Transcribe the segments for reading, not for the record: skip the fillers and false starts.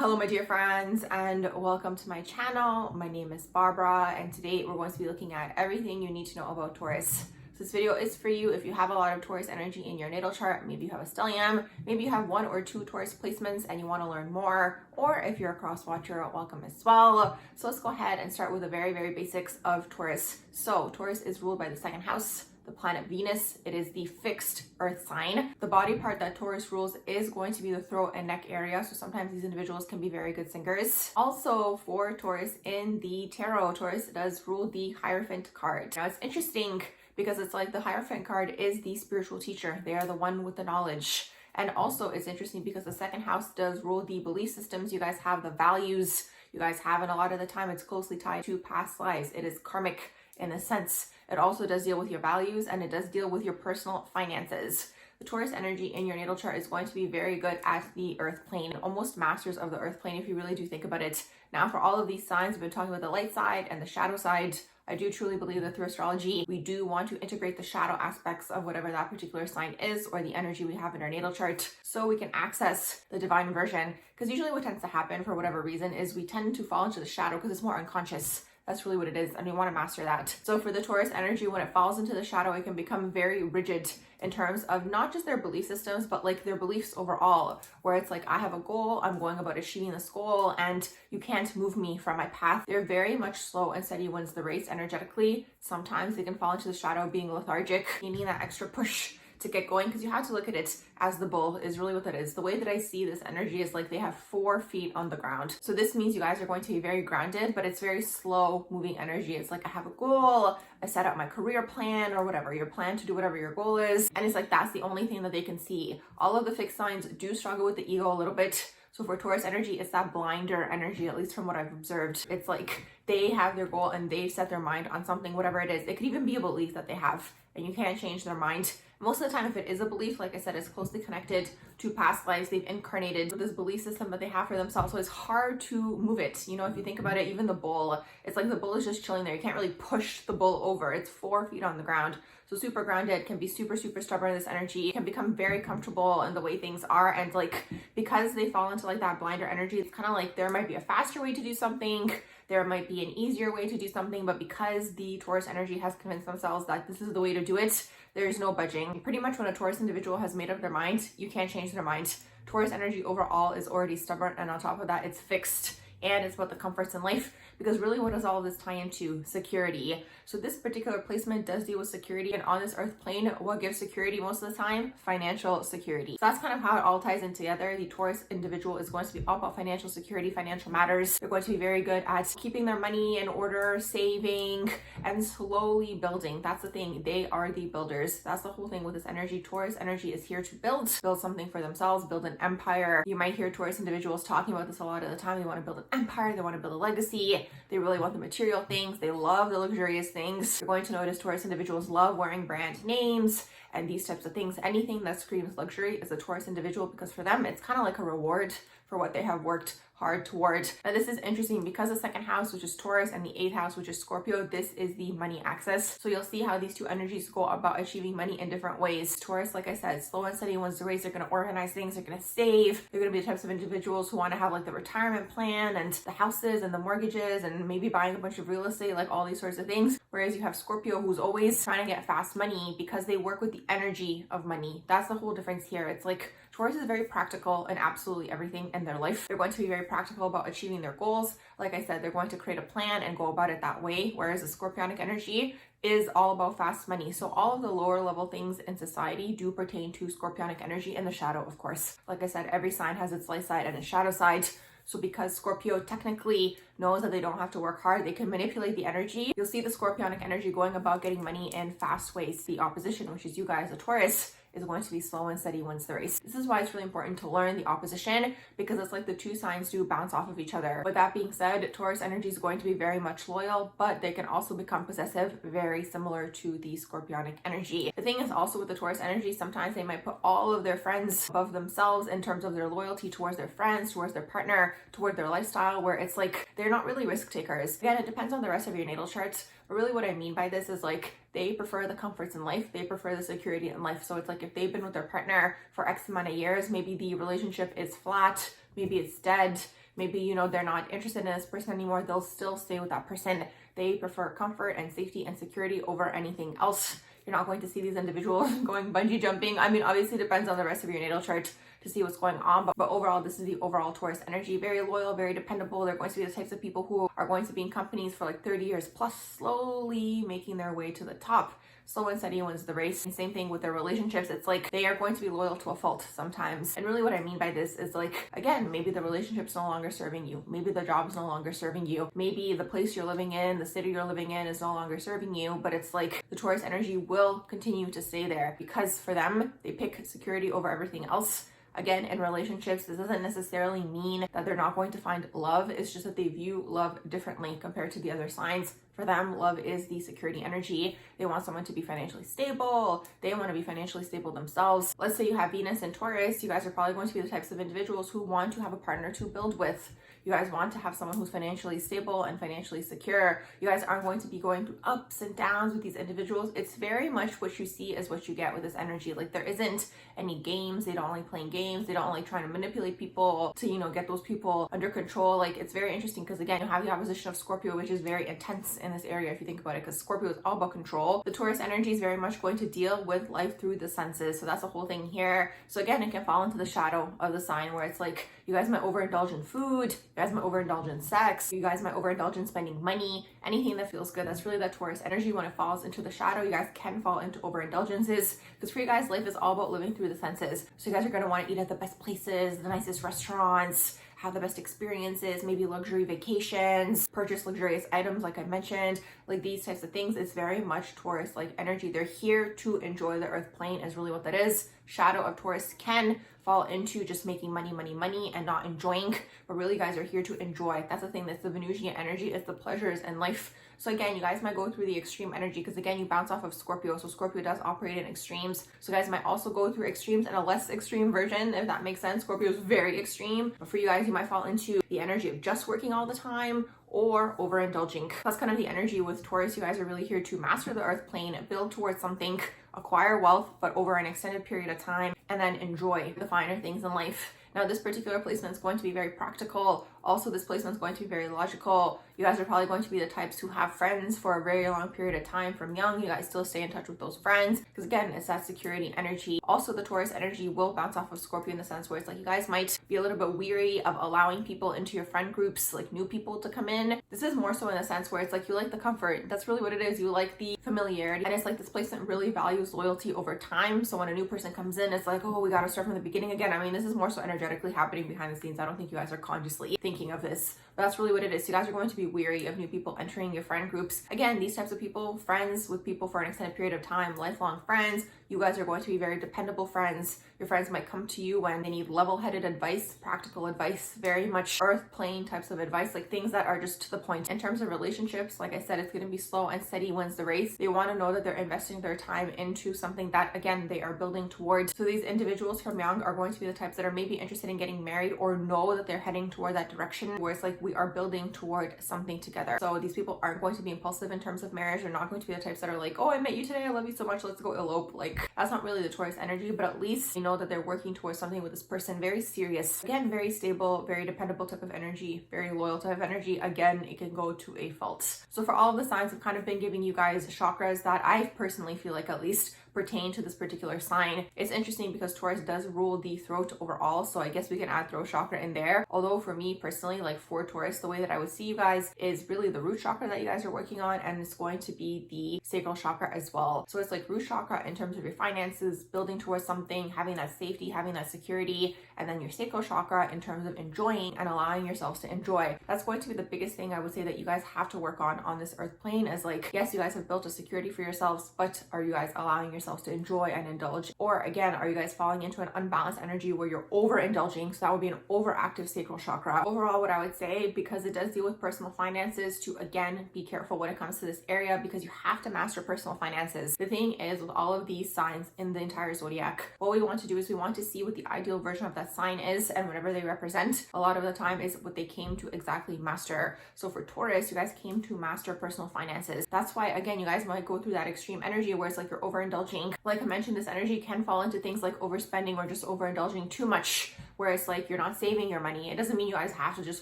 Hello my dear friends and welcome to my channel. My name is Barbara and today we're going to be looking at everything you need to know about Taurus. So this video is for you if you have a lot of Taurus energy in your natal chart. Maybe you have a stellium, maybe you have 1 or 2 Taurus placements and you want to learn more, or if you're a cross watcher, welcome as well. So let's go ahead and start with the very basics of Taurus. So Taurus is ruled by the second house, the planet Venus. It is the fixed earth sign. The body part that Taurus rules is going to be the throat and neck area. So sometimes these individuals can be very good singers. Also for Taurus in the tarot, Taurus does rule the Hierophant card. Now it's interesting because it's like the Hierophant card is the spiritual teacher. They are the one with the knowledge. And also it's interesting because the second house does rule the belief systems you guys have, the values you guys have, and a lot of the time it's closely tied to past lives. It is karmic in a sense. It also does deal with your values and it does deal with your personal finances. The Taurus energy in your natal chart is going to be very good at the earth plane, almost masters of the earth plane if you really do think about it. Now for all of these signs, we've been talking about the light side and the shadow side. I do truly believe that through astrology, we do want to integrate the shadow aspects of whatever that particular sign is or the energy we have in our natal chart so we can access the divine version. Because usually what tends to happen for whatever reason is we tend to fall into the shadow because it's more unconscious. That's really what it is, and we want to master that. So for the Taurus energy, when it falls into the shadow, it can become very rigid in terms of not just their belief systems, but like their beliefs overall, where it's like, I have a goal, I'm going about achieving this goal, and you can't move me from my path. They're very much slow and steady wins the race energetically. Sometimes they can fall into the shadow being lethargic. You need that extra push to get going because you have to look at it as the bull is really what that is. The way that I see this energy is like they have 4 feet on the ground. So this means you guys are going to be very grounded, but it's very slow moving energy. It's like I have a goal, I set out my career plan or whatever, your plan to do whatever your goal is. And it's like that's the only thing that they can see. All of the fixed signs do struggle with the ego a little bit. So for Taurus energy, it's that blinder energy, at least from what I've observed. It's like they have their goal and they've set their mind on something, whatever it is. It could even be a belief that they have and you can't change their mind. Most of the time, if it is a belief, like I said, it's closely connected to past lives. They've incarnated with this belief system that they have for themselves. So it's hard to move it. You know, if you think about it, even the bull, it's like the bull is just chilling there. You can't really push the bull over. It's 4 feet on the ground. So super grounded, can be super stubborn in this energy, can become very comfortable in the way things are. And like, because they fall into like that blinder energy, it's kind of like there might be a faster way to do something. There might be an easier way to do something, but because the Taurus energy has convinced themselves that this is the way to do it, there's no budging. Pretty much when a Taurus individual has made up their mind, you can't change their mind. Taurus energy overall is already stubborn, and on top of that, it's fixed. And it's about the comforts in life, because really what does all of this tie into? Security. So this particular placement does deal with security, and on this earth plane, what gives security most of the time? Financial security. So that's kind of how it all ties in together. The Taurus individual is going to be all about financial security, financial matters. They're going to be very good at keeping their money in order, saving, and slowly building. That's the thing. They are the builders. That's the whole thing with this energy. Taurus energy is here to build something for themselves, build an empire. You might hear Taurus individuals talking about this a lot of the time. They want to build an empire, they want to build a legacy, they really want the material things, they love the luxurious things. You're going to notice Taurus individuals love wearing brand names and these types of things. Anything that screams luxury is a Taurus individual, because for them it's kind of like a reward for what they have worked hard toward. Now this is interesting because the second house, which is Taurus, and the 8th house, which is Scorpio, this is the money axis. So you'll see how these two energies go about achieving money in different ways. Taurus, like I said, slow and steady wins the race. They're going to organize things, they're going to save. They're going to be the types of individuals who want to have like the retirement plan and the houses and the mortgages and maybe buying a bunch of real estate, like all these sorts of things. Whereas you have Scorpio, who's always trying to get fast money because they work with the energy of money. That's the whole difference here. It's like Taurus is very practical in absolutely everything in their life. They're going to be very practical about achieving their goals. Like I said, they're going to create a plan and go about it that way. Whereas the Scorpionic energy is all about fast money. So all of the lower level things in society do pertain to Scorpionic energy, in the shadow, of course. Like I said, every sign has its light side and its shadow side. So because Scorpio technically knows that they don't have to work hard, they can manipulate the energy. You'll see the Scorpionic energy going about getting money in fast ways. The opposition, which is you guys, the Taurus, is going to be slow and steady wins the race. This is why it's really important to learn the opposition, because it's like the two signs do bounce off of each other. With that being said, Taurus energy is going to be very much loyal, but they can also become possessive, very similar to the Scorpionic energy. The thing is also with the Taurus energy, sometimes they might put all of their friends above themselves in terms of their loyalty towards their friends, towards their partner, toward their lifestyle, where it's like they're not really risk takers. Again, it depends on the rest of your natal charts. But really what I mean by this is like they prefer the comforts in life, they prefer the security in life. So it's like if they've been with their partner for X amount of years, maybe the relationship is flat, maybe it's dead, maybe, you know, they're not interested in this person anymore, they'll still stay with that person. They prefer comfort and safety and security over anything else. You're not going to see these individuals going bungee jumping. I mean, obviously it depends on the rest of your natal chart to see what's going on, but overall, this is the overall Taurus energy. Very loyal, very dependable. They're going to be the types of people who are going to be in companies for like 30 years plus, slowly making their way to the top. Slow and steady wins the race. And same thing with their relationships. It's like they are going to be loyal to a fault sometimes. And really what I mean by this is like, again, maybe the relationship's no longer serving you. Maybe the job's no longer serving you. Maybe the place you're living in, the city you're living in is no longer serving you. But it's like the Taurus energy will continue to stay there because for them, they pick security over everything else. Again, in relationships, this doesn't necessarily mean that they're not going to find love. It's just that they view love differently compared to the other signs. For them, love is the security energy. They want someone to be financially stable. They want to be financially stable themselves. Let's say you have Venus in Taurus. You guys are probably going to be the types of individuals who want to have a partner to build with. You guys want to have someone who's financially stable and financially secure. You guys aren't going to be going through ups and downs with these individuals. It's very much what you see is what you get with this energy. Like there isn't any games. They don't like playing games. They don't like trying to manipulate people to, you know, get those people under control. Like it's very interesting because again, you have the opposition of Scorpio, which is very intense in this area if you think about it, because Scorpio is all about control. The Taurus energy is very much going to deal with life through the senses. So that's the whole thing here. So again, it can fall into the shadow of the sign where it's like you guys might overindulge in food, you guys might overindulge in sex, you guys might overindulge in spending money, anything that feels good. That's really that Taurus energy. When it falls into the shadow, you guys can fall into overindulgences because for you guys, life is all about living through the senses. So you guys are going to want to eat at the best places, the nicest restaurants, have the best experiences, maybe luxury vacations, purchase luxurious items like I mentioned, like these types of things. It's very much Taurus like energy. They're here to enjoy the earth plane is really what that is. Shadow of Taurus can fall into just making money and not enjoying, but really you guys are here to enjoy. That's the thing, that's the Venusian energy, it's the pleasures in life. So again, you guys might go through the extreme energy because again, you bounce off of Scorpio. So Scorpio does operate in extremes. So you guys might also go through extremes in a less extreme version, if that makes sense. Scorpio is very extreme, but for you guys, you might fall into the energy of just working all the time or overindulging. That's kind of the energy with Taurus. You guys are really here to master the earth plane, build towards something, acquire wealth, but over an extended period of time, and then enjoy the finer things in life. Now, this particular placement is going to be very practical. Also, this placement is going to be very logical. You guys are probably going to be the types who have friends for a very long period of time from young. You guys still stay in touch with those friends because again, it's that security energy. Also, the Taurus energy will bounce off of Scorpio in the sense where it's like you guys might be a little bit weary of allowing people into your friend groups, like new people to come in. This is more so in the sense where it's like you like the comfort. That's really what it is. You like the familiarity. And it's like this placement really values loyalty over time. So when a new person comes in, it's like, oh, we got to start from the beginning again. I mean, this is more so energetically happening behind the scenes. I don't think you guys are consciously thinking of this, but that's really what it is. You guys are going to be weary of new people entering your friend groups. Again, these types of people, friends with people for an extended period of time, lifelong friends, you guys are going to be very dependable friends. Your friends might come to you when they need level-headed advice, practical advice, very much earth plane types of advice, like things that are just to the point. In terms of relationships, like I said, it's going to be slow and steady wins the race. They want to know that they're investing their time into something that, again, they are building towards. So these individuals from young are going to be the types that are maybe interested in getting married or know that they're heading toward that direction where it's like we are building toward something together. So these people aren't going to be impulsive in terms of marriage. They're not going to be the types that are like, oh, I met you today, I love you so much, let's go elope. Like that's not really the Taurus energy, but at least you know that they're working towards something with this person. Very serious, again, very stable, very dependable type of energy, very loyal type of energy. Again, it can go to a fault. So for all of the signs, I've kind of been giving you guys chakras that I personally feel like at least pertain to this particular sign. It's interesting because Taurus does rule the throat overall, so I guess we can add throat chakra in there. Although for me personally, like for Taurus, the way that I would see you guys is really the root chakra that you guys are working on, and it's going to be the sacral chakra as well. So it's like root chakra in terms of your finances, building towards something, having that safety, having that security, and then your sacral chakra in terms of enjoying and allowing yourselves to enjoy. That's going to be the biggest thing I would say that you guys have to work on this earth plane is like, yes, you guys have built a security for yourselves, but are you guys allowing yourselves to enjoy and indulge? Or again, are you guys falling into an unbalanced energy where you're overindulging? So that would be an overactive sacral chakra. Overall, what I would say, because it does deal with personal finances, to again be careful when it comes to this area because you have to master personal finances. The thing is, with all of these signs in the entire zodiac, what we want to do is we want to see what the ideal version of that sign is, and whatever they represent a lot of the time is what they came to exactly master. So for Taurus, you guys came to master personal finances. That's why again, you guys might go through that extreme energy where it's like you're overindulging. Like I mentioned, this energy can fall into things like overspending or just overindulging too much. where it's like you're not saving your money. It doesn't mean you guys have to just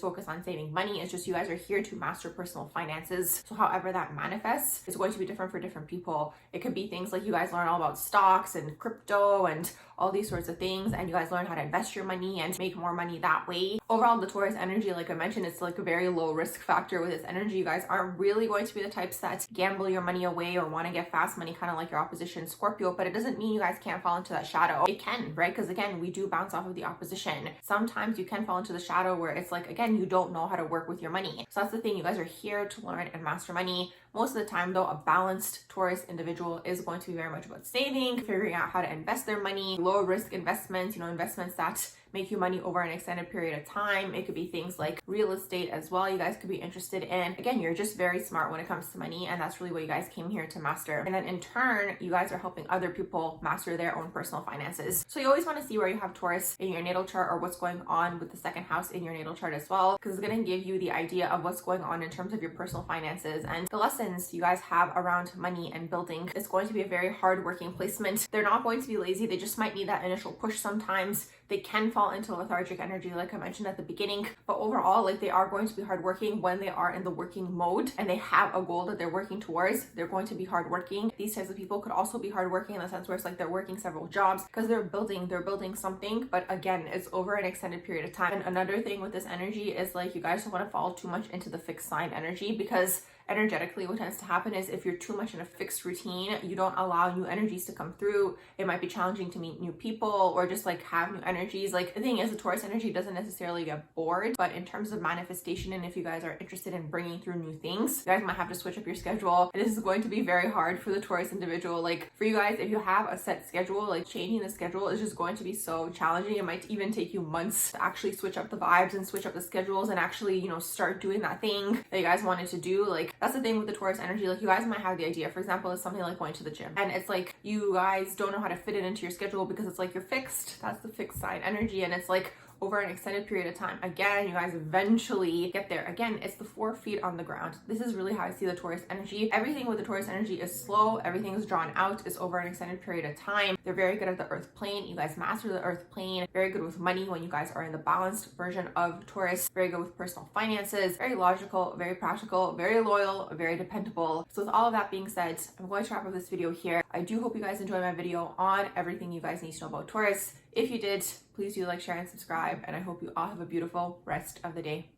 focus on saving money. It's just you guys are here to master personal finances. So however that manifests is going to be different for different people. It could be things like you guys learn all about stocks and crypto and all these sorts of things, and you guys learn how to invest your money and make more money that way. Overall, the Taurus energy, like I mentioned, it's like a very low risk factor with this energy. You guys aren't really going to be the types that gamble your money away or want to get fast money, kind of like your opposition Scorpio, but it doesn't mean you guys can't fall into that shadow. It can, right? Because again, we do bounce off of the opposition. Sometimes you can fall into the shadow where it's like, again, you don't know how to work with your money. So that's the thing. You guys are here to learn and master money. Most of the time though, a balanced Taurus individual is going to be very much about saving, figuring out how to invest their money, low risk investments, investments that make you money over an extended period of time. It could be things like real estate as well. You guys could be interested in. Again, you're just very smart when it comes to money, and that's really what you guys came here to master. And then in turn, you guys are helping other people master their own personal finances. So you always want to see where you have Taurus in your natal chart or what's going on with the second house in your natal chart as well, because it's going to give you the idea of what's going on in terms of your personal finances and the lessons you guys have around money and building. It's going to be a very hard-working placement. They're not going to be lazy. They just might need that initial push sometimes. They can fall into lethargic energy, like I mentioned at the beginning, but overall, like, they are going to be hardworking when they are in the working mode and they have a goal that they're working towards. They're going to be hardworking. These types of people could also be hardworking in the sense where it's like they're working several jobs because they're building something, but again, it's over an extended period of time. And another thing with this energy is like you guys don't want to fall too much into the fixed sign energy, because energetically what tends to happen is if you're too much in a fixed routine, you don't allow new energies to come through. It might be challenging to meet new people or just like have new energies. Like, the thing is, the Taurus energy doesn't necessarily get bored, but in terms of manifestation, and if you guys are interested in bringing through new things, you guys might have to switch up your schedule. And this is going to be very hard for the Taurus individual. Like, for you guys, if you have a set schedule, like changing the schedule is just going to be so challenging. It might even take you months to actually switch up the vibes and switch up the schedules and actually, start doing that thing that you guys wanted to do. Like, that's the thing with the Taurus energy. Like, you guys might have the idea, for example, it's something like going to the gym, and it's like you guys don't know how to fit it into your schedule because it's like you're fixed. That's the fixed sign energy, and it's like over an extended period of time. Again, you guys eventually get there. Again, it's the 4 feet on the ground. This is really how I see the Taurus energy. Everything with the Taurus energy is slow. Everything is drawn out. It's over an extended period of time. They're very good at the earth plane. You guys master the earth plane. Very good with money when you guys are in the balanced version of Taurus. Very good with personal finances. Very logical, very practical, very loyal, very dependable. So with all of that being said, I'm going to wrap up this video here. I do hope you guys enjoyed my video on everything you guys need to know about Taurus. If you did, please do like, share, and subscribe, and I hope you all have a beautiful rest of the day.